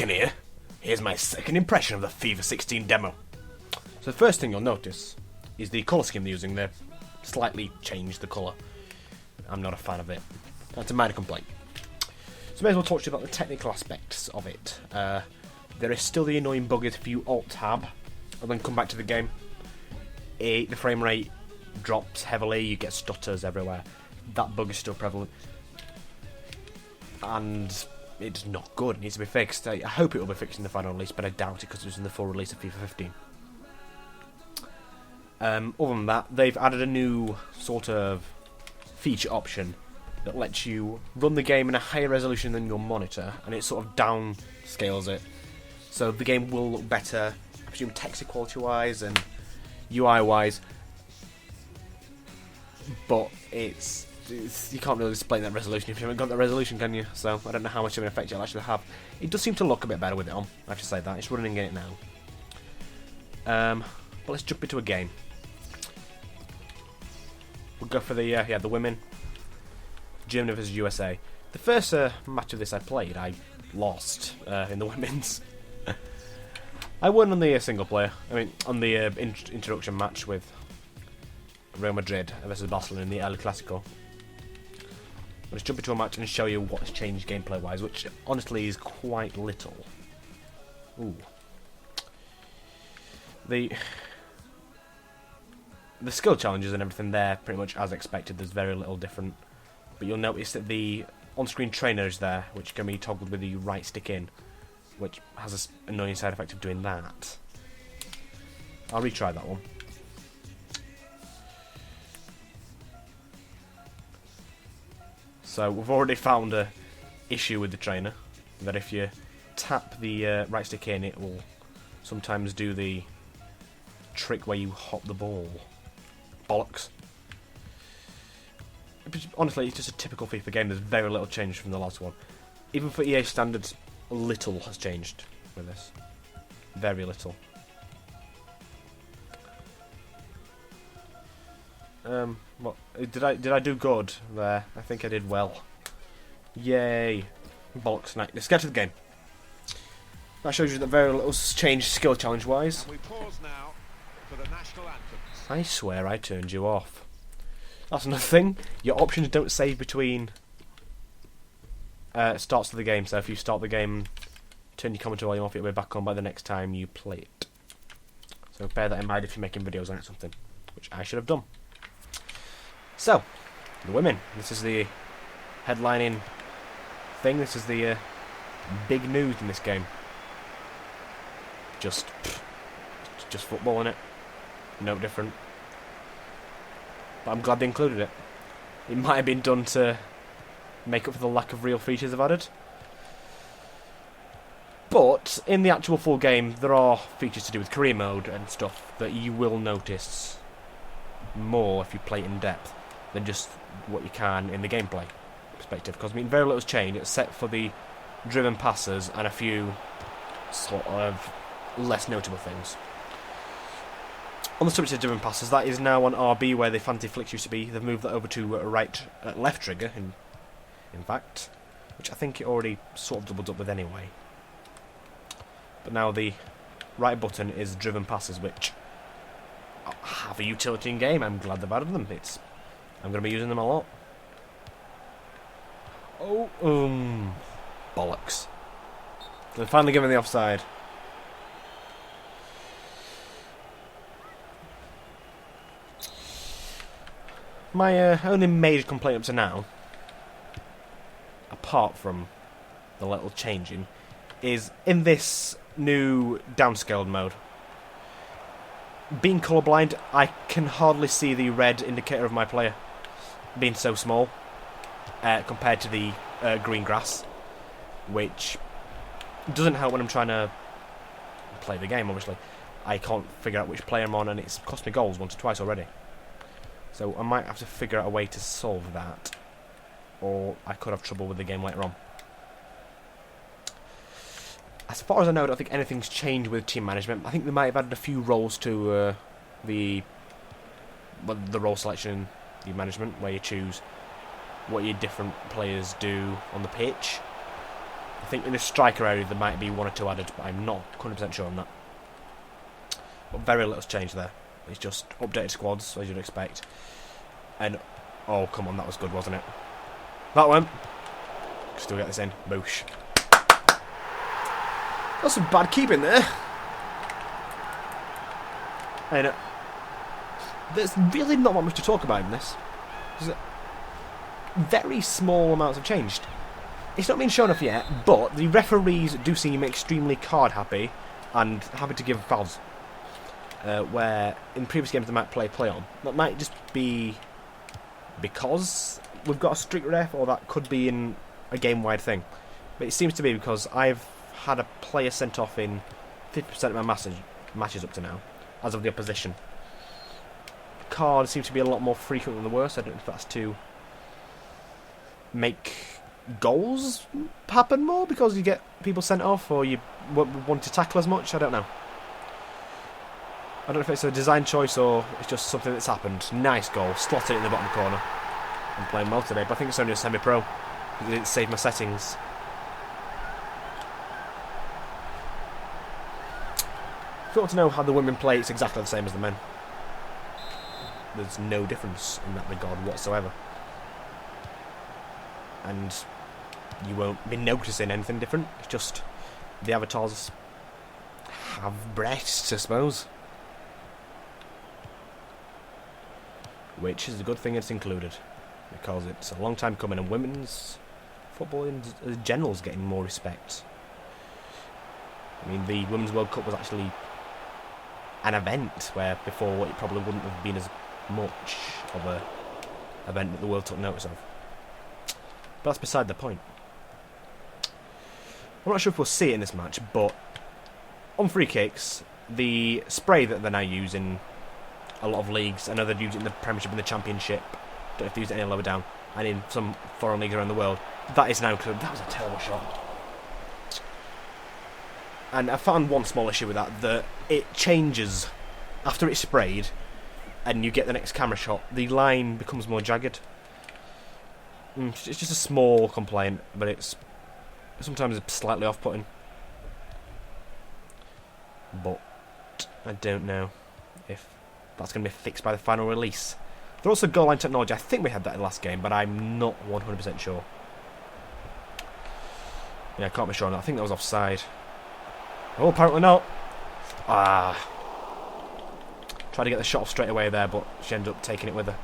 second here, here's my second impression of the FIFA 16 demo. So the first thing you'll notice is the colour scheme they're using. They've slightly changed the colour. I'm not a fan of it. That's a minor complaint. So may as well talk to you about the technical aspects of it. There is still the annoying bug if you alt-tab and then come back to the game. The frame rate drops heavily, you get stutters everywhere. That bug is still prevalent. And it's not good, it needs to be fixed. I hope it will be fixed in the final release, but I doubt it because it was in the full release of FIFA 15. Other than that, they've added a new sort of feature option that lets you run the game in a higher resolution than your monitor, and it sort of downscales it. So the game will look better, I presume texture quality wise and UI wise, but it's you can't really display that resolution if you haven't got that resolution, can you? So I don't know how much of an effect it'll actually have. It does seem to look a bit better with it on, I have to say that. It's running in it now. But let's jump into a game. We'll go for the women. Germany versus USA. The first match of this I played, I lost in the women's. I won on the single player. I mean, on the introduction match with Real Madrid versus Barcelona in the El Clasico. Let's jump into a match and show you what's changed gameplay-wise, which honestly is quite little. Ooh. The skill challenges and everything there, pretty much as expected. There's very little different. But you'll notice that the on-screen trainer is there, which can be toggled with the right stick in, which has an annoying side effect of doing that. I'll retry that one. So we've already found a issue with the trainer, that if you tap the right stick in, it will sometimes do the trick where you hop the ball. Bollocks. Honestly, it's just a typical FIFA game. There's very little change from the last one. Even for EA standards, little has changed with this. Very little. What did I do good there? I think I did well. Yay! Bollocks! Night. Let's get to the game. That shows you that very little's changed skill challenge wise. We pause now for the national anthems. I swear I turned you off. That's another thing. Your options don't save between starts of the game. So if you start the game, turn your commentary volume off, it'll be back on by the next time you play it. So bear that in mind if you're making videos on it or something, which I should have done. So, the women. This is the headlining thing. This is the big news in this game. Just football in it. No different. But I'm glad they included it. It might have been done to make up for the lack of real features they've added. But in the actual full game, there are features to do with career mode and stuff that you will notice more if you play it in depth than just what you can in the gameplay perspective. Because I mean, very little's changed. It's set for the driven passes and a few sort of less notable things. On the subject of driven passes, that is now on RB where the fancy flicks used to be. They've moved that over to left trigger, in fact, which I think it already sort of doubled up with anyway. But now the right button is driven passes, which have a utility in game. I'm glad they've added them. I'm going to be using them a lot. Oh, bollocks! They're finally given the offside. My only major complaint up to now, apart from the little changing, is in this new downscaled mode. Being colourblind, I can hardly see the red indicator of my player, being so small, compared to the green grass, which doesn't help when I'm trying to play the game, obviously. I can't figure out which player I'm on, and it's cost me goals once or twice already. So I might have to figure out a way to solve that, or I could have trouble with the game later on. As far as I know, I don't think anything's changed with team management. I think they might have added a few roles to the role selection, the management, where you choose what your different players do on the pitch. I think in the striker area there might be 1 or 2 added, but I'm not 100% sure on that. But very little's changed there. It's just updated squads, as you'd expect. And, oh, come on, that was good, wasn't it? That one. Still get this in. Boosh. That's some bad keeping there. And there's really not much to talk about in this. Very small amounts have changed. It's not been shown off yet, but the referees do seem extremely card happy and happy to give fouls. Where in previous games they might play on. That might just be because we've got a strict ref, or that could be in a game-wide thing. But it seems to be because I've had a player sent off in 50% of my matches up to now, as of the opposition. Cards seem to be a lot more frequent than the worst. I don't know if that's to make goals happen more because you get people sent off, or you want to tackle as much. I don't know. I don't know if it's a design choice or it's just something that's happened. Nice goal, slotted it in the bottom corner. I'm playing well today, but I think it's only a semi-pro. It didn't save my settings. If you want to know how the women play, it's exactly the same as the men. There's no difference in that regard whatsoever. And you won't be noticing anything different. It's just the avatars have breasts, I suppose. Which is a good thing it's included, because it's a long time coming, and women's football in general is getting more respect. I mean, the Women's World Cup was actually an event where before it probably wouldn't have been as much of a event that the world took notice of. But that's beside the point. I'm not sure if we'll see it in this match, but on free kicks, the spray that they're now using a lot of leagues, I know they've used it in the Premiership and the Championship, don't know if they use it any lower down, and in some foreign leagues around the world, that is now included. That was a terrible shot. And I found one small issue with that it changes after it's sprayed and you get the next camera shot, the line becomes more jagged. It's just a small complaint, but it's sometimes slightly off-putting. But I don't know if that's going to be fixed by the final release. There's also goal line technology. I think we had that in the last game, but I'm not 100% sure. Yeah, I can't be sure on that. I think that was offside. Oh, apparently not. Tried to get the shot off straight away there, but she ended up taking it with her.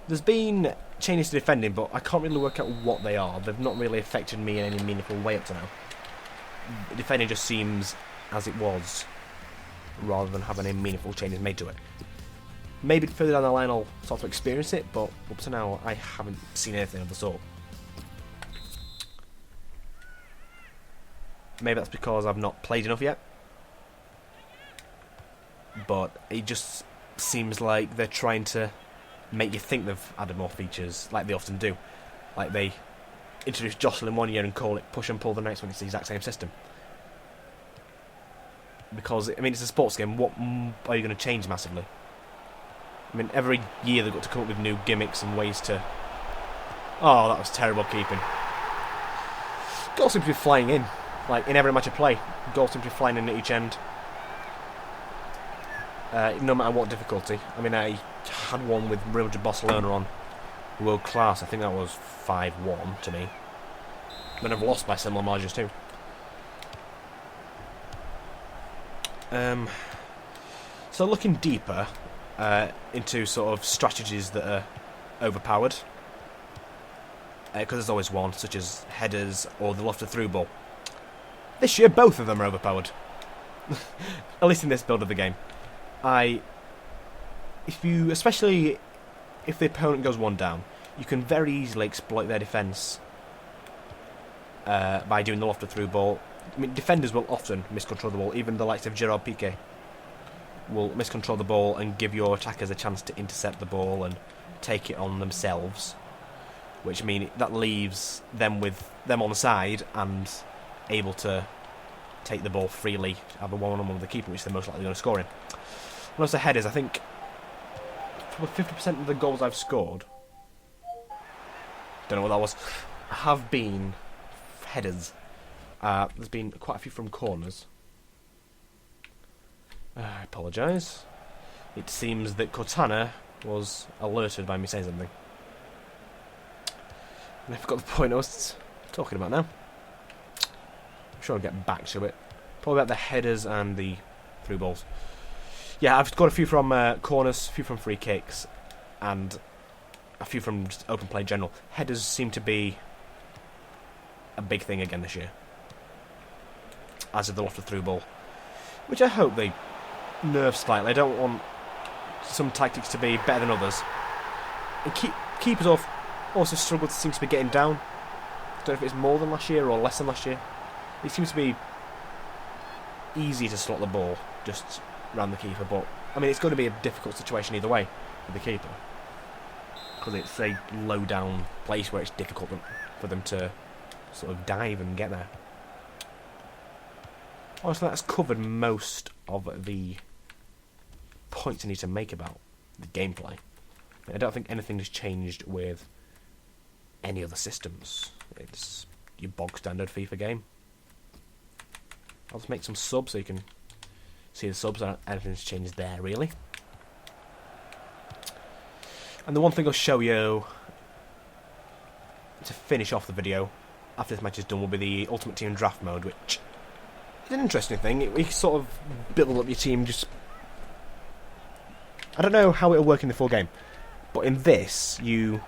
There's been changes to defending, but I can't really work out what they are. They've not really affected me in any meaningful way up to now. Defending just seems as it was, rather than having any meaningful changes made to it. Maybe further down the line I'll sort of experience it, but up to now I haven't seen anything of the sort. Maybe that's because I've not played enough yet. But it just seems like they're trying to make you think they've added more features, like they often do. Like they introduce jostling one year and call it push and pull the next one. It's the exact same system. Because, I mean, it's a sports game. What are you going to change massively? I mean, every year they've got to come up with new gimmicks and ways to... Oh, that was terrible keeping. Goals seem to be flying in. Like, in every match I play, goals seem to be flying in at each end. No matter what difficulty. I mean, I had one with Real Madrid Barcelona on World Class. I think that was 5-1 to me. Then I've lost by similar margins too. So looking deeper into sort of strategies that are overpowered, because there's always one, such as headers or the lofted through ball. This year, both of them are overpowered. At least in this build of the game. Especially if the opponent goes one down, you can very easily exploit their defence by doing the lofted through ball. I mean, defenders will often miscontrol the ball. Even the likes of Gerard Piqué will miscontrol the ball and give your attackers a chance to intercept the ball and take it on themselves, which means that leaves them with them on the side and able to take the ball freely, have a one-on-one with the keeper, which they're most likely going to score in. And also headers, I think probably 50% of the goals I've scored, don't know what that was, have been headers. There's been quite a few from corners. I apologise. It seems that Cortana was alerted by me saying something. And I forgot the point I was talking about now. I'm sure I'll get back to it. Probably about the headers and the through balls. Yeah, I've got a few from corners, a few from free kicks, and a few from just open play in general. Headers seem to be a big thing again this year, as of the lot of through ball, which I hope they nerf slightly. I don't want some tactics to be better than others. And keepers also struggle to seem to be getting down. I don't know if it's more than last year or less than last year. It seems to be easy to slot the ball just around the keeper, but I mean it's going to be a difficult situation either way with the keeper, because it's a low down place where it's difficult for them to sort of dive and get there. Honestly, that's covered most of the points I need to make about the gameplay. I don't think anything has changed with any other systems. It's your bog standard FIFA game. I'll just make some subs so you can see the subs. Anything's changed there, really. And the one thing I'll show you to finish off the video after this match is done will be the Ultimate Team Draft mode, which is an interesting thing. You sort of build up your team. Just I don't know how it'll work in the full game, but in this you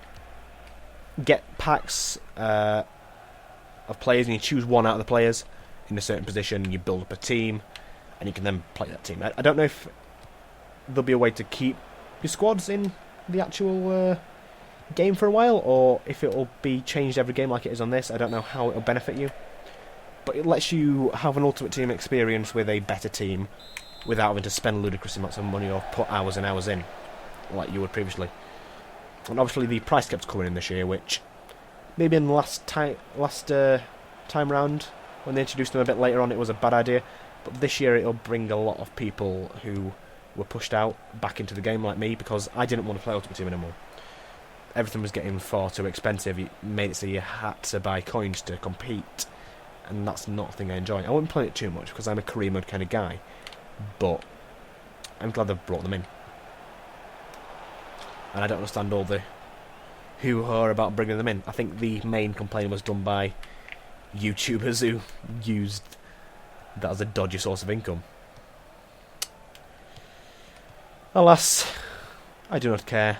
get packs of players and you choose one out of the players in a certain position. You build up a team and you can then play that team. I don't know if there'll be a way to keep your squads in the actual game for a while, or if it'll be changed every game like it is on this. I don't know how it'll benefit you, but it lets you have an Ultimate Team experience with a better team without having to spend ludicrous amounts of money or put hours and hours in like you would previously. And obviously the price cap's coming in this year, which maybe in the last time round when they introduced them a bit later on it was a bad idea, but this year it'll bring a lot of people who were pushed out back into the game like me, because I didn't want to play Ultimate Team anymore. Everything was getting far too expensive. It made it so you had to buy coins to compete, and that's not a thing I enjoy. I wouldn't play it too much because I'm a career mode kind of guy, but I'm glad they've brought them in. And I don't understand all the hoo-ha about bringing them in. I think the main complaint was done by YouTubers who used that as a dodgy source of income. Alas, I do not care.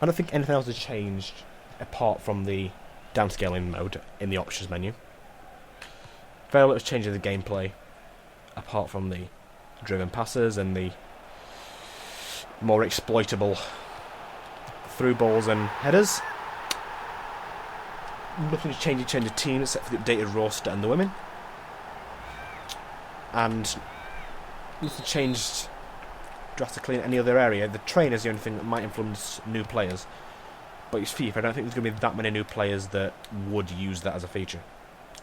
I don't think anything else has changed apart from the downscaling mode in the options menu. Very little change in the gameplay apart from the driven passes and the more exploitable through balls and headers. Nothing's changed in change of team except for the updated roster and the women. And nothing changed drastically in any other area. The trainer's the only thing that might influence new players. But it's FIFA. I don't think there's going to be that many new players that would use that as a feature.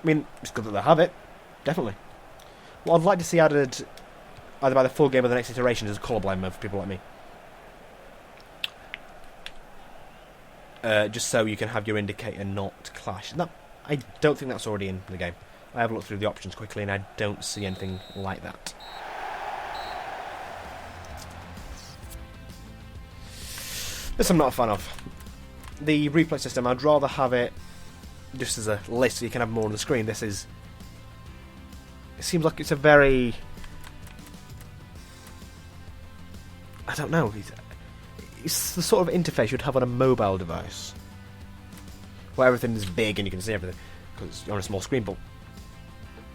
I mean, it's good that they have it. Definitely. What I'd like to see added either by the full game or the next iteration is a colourblind mode for people like me. Just so you can have your indicator not clash. That, I don't think that's already in the game. I have looked through the options quickly and I don't see anything like that. This I'm not a fan of. The replay system, I'd rather have it just as a list so you can have more on the screen. This is... It seems like it's a very... I don't know. It's the sort of interface you'd have on a mobile device, where everything is big and you can see everything because you're on a small screen. But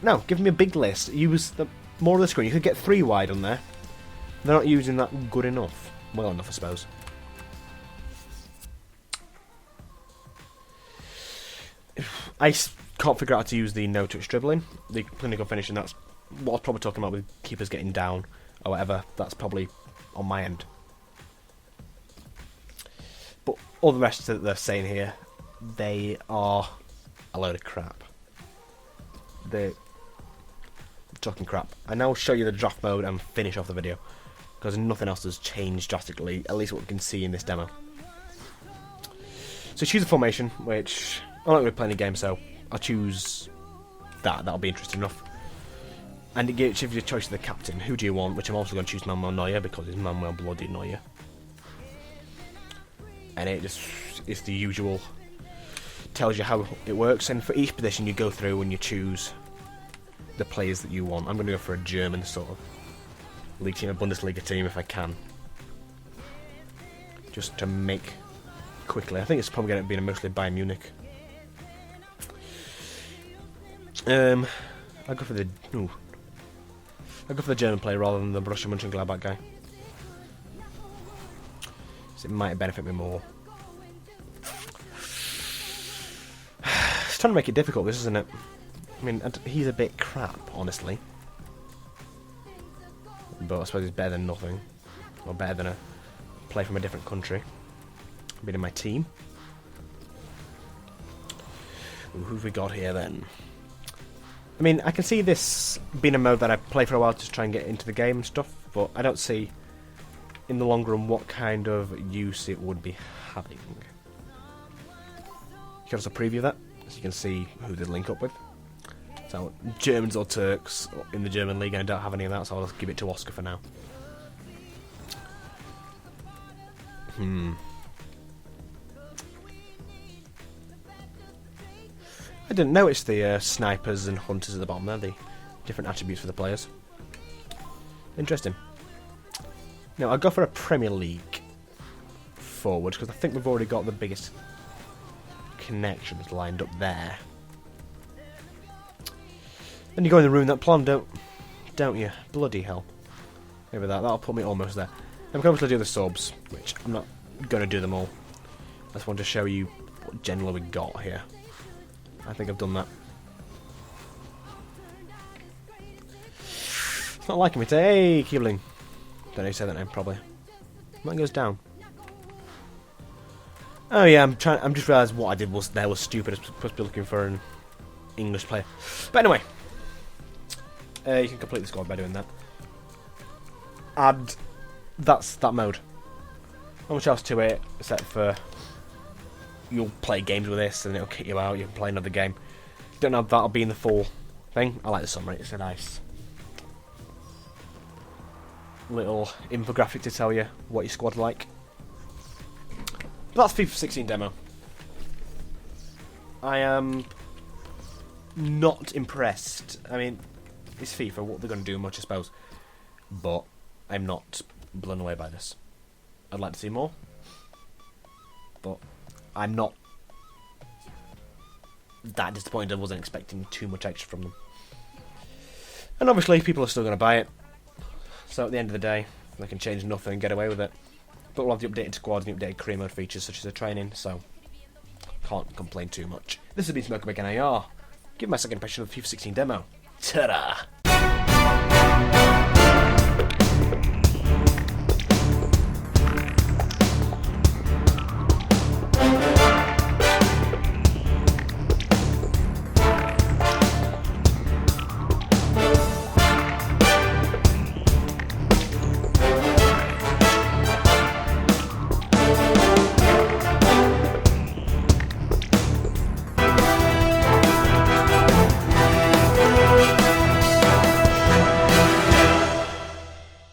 no, give me a big list. Use more of the screen. You could get 3 wide on there. They're not using that good enough. Well enough, I suppose. I can't figure out how to use the no-touch dribbling, the clinical finishing. That's what I was probably talking about with keepers getting down or whatever. That's probably on my end. But all the rest that they're saying here, they are a load of crap. They're talking crap. I now show you the draft mode and finish off the video, because nothing else has changed drastically, at least what we can see in this demo. So choose a formation, which I'm not going to play any game, so I'll choose that. That'll be interesting enough. And it gives you the choice of the captain. Who do you want? Which I'm also going to choose Manuel Neuer because it's Manuel Bloody Neuer. And it just is the usual. Tells you how it works, and for each position you go through and you choose the players that you want. I'm going to go for a German sort of league team, a Bundesliga team if I can. Just to make quickly. I think it's probably going to be mostly Bayern Munich. I'll go for the German player rather than the Borussia Mönchengladbach guy. So it might benefit me more. It's trying to make it difficult, this, isn't it? I mean, he's a bit crap, honestly. But I suppose he's better than nothing. Or better than a player from a different country. Been in my team. Ooh, who've we got here then? I mean, I can see this being a mode that I play for a while to try and get into the game and stuff, but I don't see in the long run what kind of use it would be having. You can also preview that, so you can see who they link up with. So, Germans or Turks in the German league, and I don't have any of that, so I'll give it to Oscar for now. I didn't notice the snipers and hunters at the bottom there, the different attributes for the players. Interesting. Now, I'll go for a Premier League forward, because I think we've already got the biggest connections lined up there. Then you go in the room that plan, don't you? Bloody hell. Maybe that'll put me almost there. I'm going to do the subs, which I'm not going to do them all. I just want to show you what generally we got here. I think I've done that. It's not liking me today. Hey, Keebling. Don't know how you say that name, probably. Mine goes down. Oh yeah, I'm just realised what I did was stupid. I was supposed to be looking for an English player. But anyway, you can complete the squad by doing that. And that's that mode. Not much else to it except for you'll play games with this and it'll kick you out. You can play another game. Don't know if that'll be in the full thing. I like the summary. It's a nice little infographic to tell you what your squad's like. But that's FIFA 16 demo. I am not impressed. I mean, it's FIFA. What they're going to do much, I suppose. But I'm not blown away by this. I'd like to see more. But I'm not that disappointed. I wasn't expecting too much extra from them. And obviously, people are still going to buy it. So at the end of the day, they can change nothing and get away with it. But we'll have the updated squads and the updated career mode features such as the training, so can't complain too much. This has been Smoker Making AR. Give my second impression of the FIFA 16 demo. Ta-da!